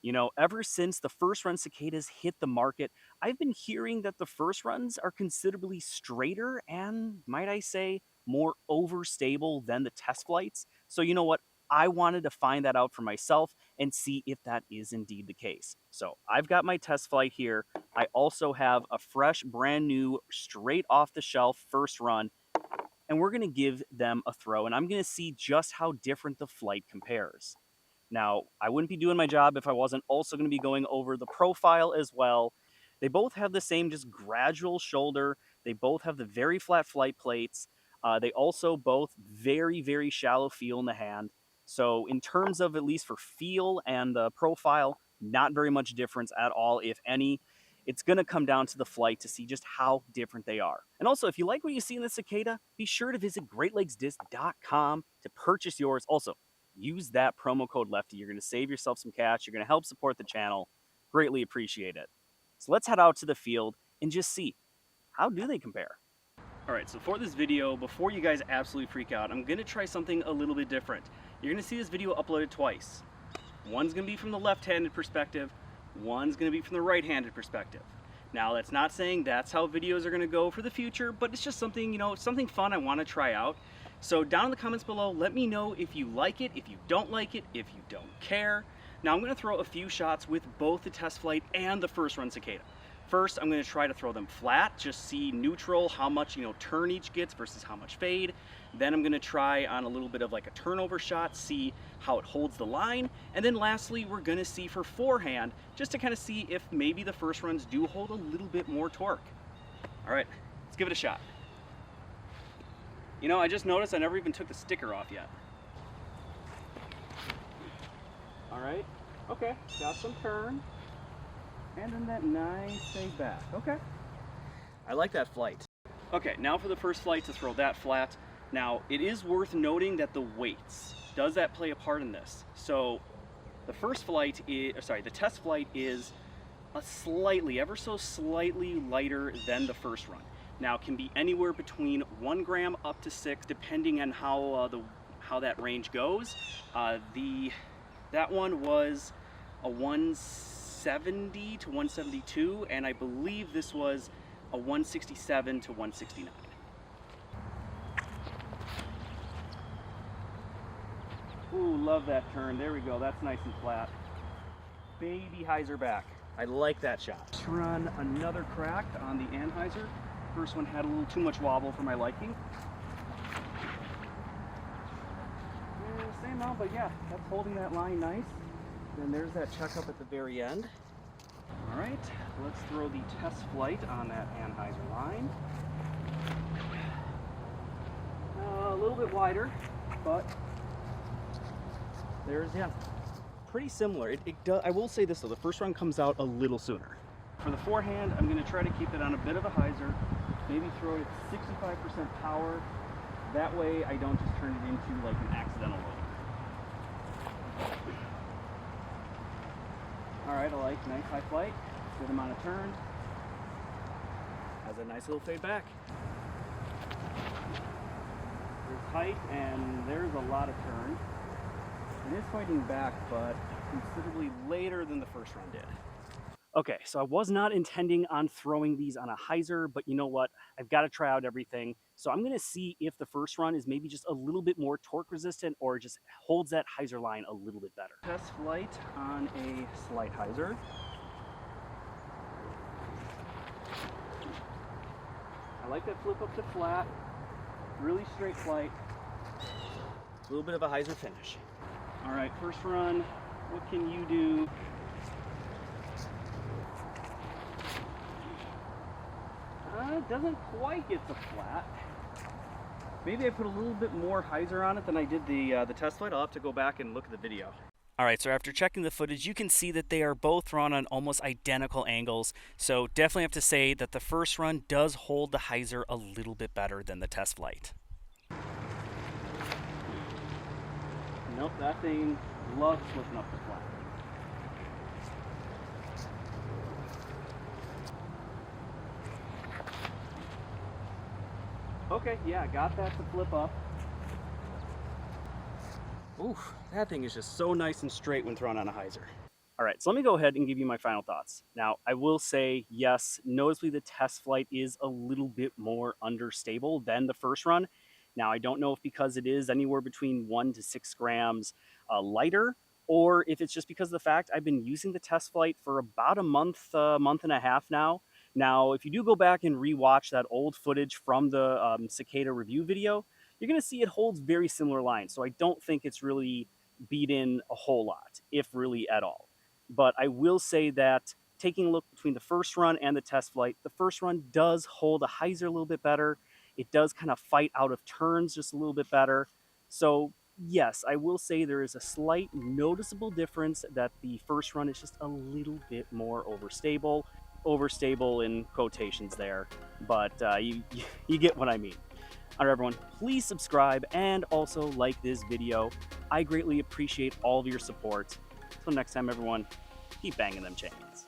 You know, ever since the First Run Cicadas hit the market, I've been hearing that the First Runs are considerably straighter and, might I say, more overstable than the test flights. So you know what? I wanted to find that out for myself and see if that is indeed the case. So I've got my test flight here. I also have a fresh, brand new, straight off the shelf First Run, and we're going to give them a throw, and I'm going to see just how different the flight compares. Now, I wouldn't be doing my job if I wasn't also going to be going over the profile as well. They both have the same just gradual shoulder. They both have the very flat flight plates. They also both very, very shallow feel in the hand. So in terms of, at least for feel and the profile, not very much difference at all, if any. It's going to come down to the flight to see just how different they are. And also, if you like what you see in the Cicada, be sure to visit greatlakesdisc.com to purchase yours. Also, use that promo code Lefty. You're going to save yourself some cash. You're going to help support the channel. Greatly appreciate it. So let's head out to the field and just see, how do they compare? All right, so for this video, before you guys absolutely freak out, I'm going to try something a little bit different. You're going to see this video uploaded twice. One's going to be from the left-handed perspective. One's going to be from the right-handed perspective. Now, that's not saying that's how videos are going to go for the future, but it's just something, you know, something fun I want to try out. So down in the comments below, let me know if you like it, if you don't like it, if you don't care. Now, I'm going to throw a few shots with both the test flight and the First Run Cicada. First, I'm going to try to throw them flat, just see neutral, how much, turn each gets versus how much fade. Then I'm going to try on a little bit of like a turnover shot, see how it holds the line. And then lastly, we're going to see for forehand, just to kind of see if maybe the First Runs do hold a little bit more torque. All right, let's give it a shot. You know, I just noticed I never even took the sticker off yet. All right, okay, got some turn. And then that nice fade back. Okay. I like that flight. Okay, now for the first flight to throw that flat. Now, it is worth noting that the weights, does that play a part in this? So the first flight is, the test flight is a slightly, ever so slightly lighter than the First Run. Now, it can be anywhere between 1 gram up to 6, depending on how that range goes. That one was a 170 to 172, and I believe this was a 167 to 169. Ooh, love that turn. There we go. That's nice and flat. Baby hyzer back. I like that shot. Let's run another crack on the anhyzer. First one had a little too much wobble for my liking. Same amount, but yeah, that's holding that line nice. Then there's that checkup at the very end. All right, let's throw the test flight on that anhyzer line. A little bit wider, but there's, yeah, pretty similar. I will say this though, the First Run comes out a little sooner. For the forehand, I'm going to try to keep it on a bit of a hyzer, maybe throw it at 65% power. That way I don't just turn it into like an accidental load. All right, I like nice high flight, good amount of turn. Has a nice little fade back. There's height and there's a lot of turn. It is fighting back, but considerably later than the First Run did. Okay, so I was not intending on throwing these on a hyzer, but you know what? I've got to try out everything. So I'm going to see if the First Run is maybe just a little bit more torque resistant or just holds that hyzer line a little bit better. Test flight on a slight hyzer. I like that flip up to flat, really straight flight, a little bit of a hyzer finish. All right, First Run, what can you do? It doesn't quite get to flat. Maybe I put a little bit more hyzer on it than I did the test flight. I'll have to go back and look at the video. All right, so after checking the footage, you can see that they are both thrown on almost identical angles. So definitely have to say that the First Run does hold the hyzer a little bit better than the test flight. Nope, that thing loves flipping up to flat. Okay, yeah, got that to flip up. Ooh, that thing is just so nice and straight when thrown on a hyzer. All right, so let me go ahead and give you my final thoughts. Now, I will say, yes, noticeably the test flight is a little bit more understable than the first run. Now, I don't know if because it is anywhere between 1 to 6 grams lighter, or if it's just because of the fact I've been using the test flight for about a month and a half now. Now, if you do go back and rewatch that old footage from the Cicada review video, you're going to see it holds very similar lines. So I don't think it's really beat in a whole lot, if really at all. But I will say that taking a look between the first run and the test flight, the first run does hold a hyzer a little bit better. It does kind of fight out of turns just a little bit better. So, yes, I will say there is a slight noticeable difference that the first run is just a little bit more overstable. Overstable in quotations there, but you get what I mean. All right, everyone, please subscribe and also like this video. I greatly appreciate all of your support. Until next time, everyone, keep banging them chains.